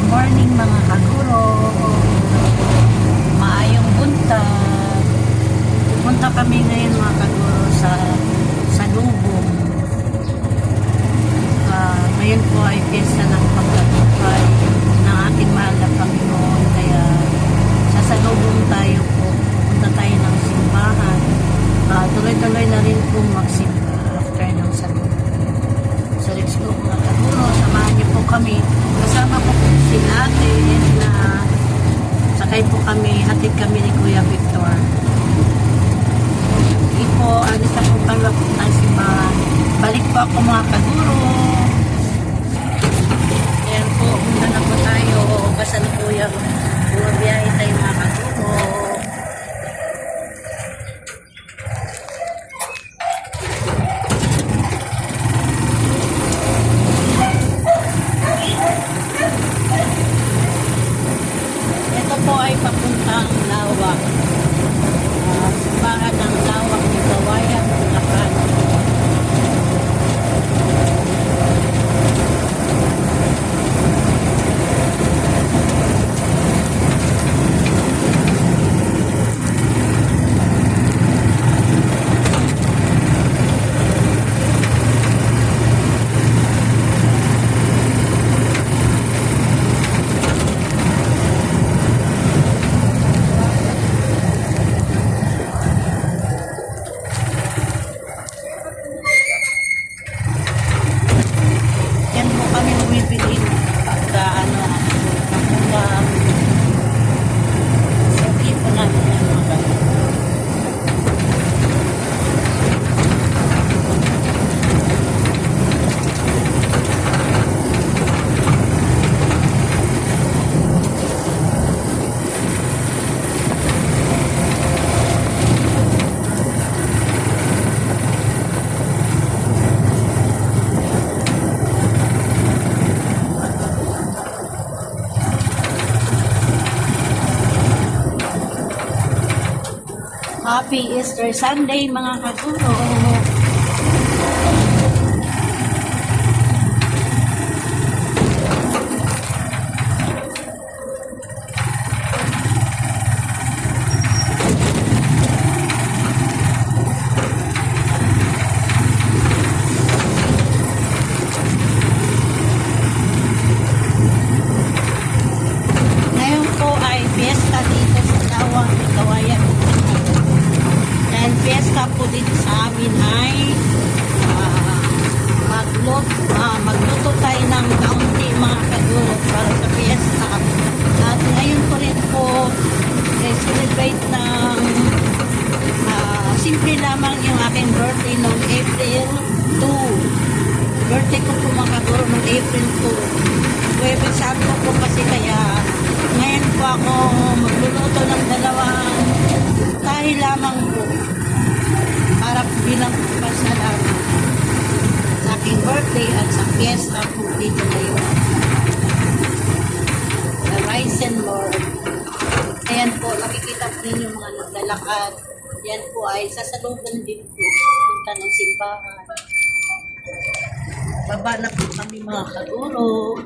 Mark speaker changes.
Speaker 1: morning mga kaguro. Maayong buntag. Pupunta kami ngayon mga kaguro sa Lubong. Ngayon po ay piyesta ng pagkatupay ng ating mahal na Panginoon. Kaya sasalubong tayo po. Pupunta tayo ng simbahan. Tuloy-tuloy na rin po magsimba after ng salubong. So let's go mga kaguro. Samahan niyo po kami. Kasama po si ate na sakay po kami. Hatid kami ni Kuya Victor. Hindi po, alis na po kami papunta ng simbahan. Balik po ako mga kaguro. Ayan po, punta na po tayo. Kasalukuyang bumabiyahe tayo mga kaguro. Ito po ay papuntang Lawak. Simbahan ng Lawak ni Kawayan, Bulacan. Happy Easter Sunday mga kaguro. Ngayon po ay fiesta dito sa Lawak ni Kawayan. And fiesta po dito sa amin ay magluto tayo ng kaunti mga kaguro para sa fiesta. At ngayon ko rin po celebrate ng simple lamang yung aking birthday noong April 2. Birthday ko po mga kaguro noong April 2. Website sabi ko po kasi kaya ngayon po ako magluluto ng dalawang tahi lamang po para bilang pasalamat sa aking birthday at sa fiesta po dito ngayon. The Rise and Lord. Ayan po, nakikita po ninyo mga naglalakad. Yan po ay sasalubong din po punta ng simbahan. Baba na po kami mga kaguro.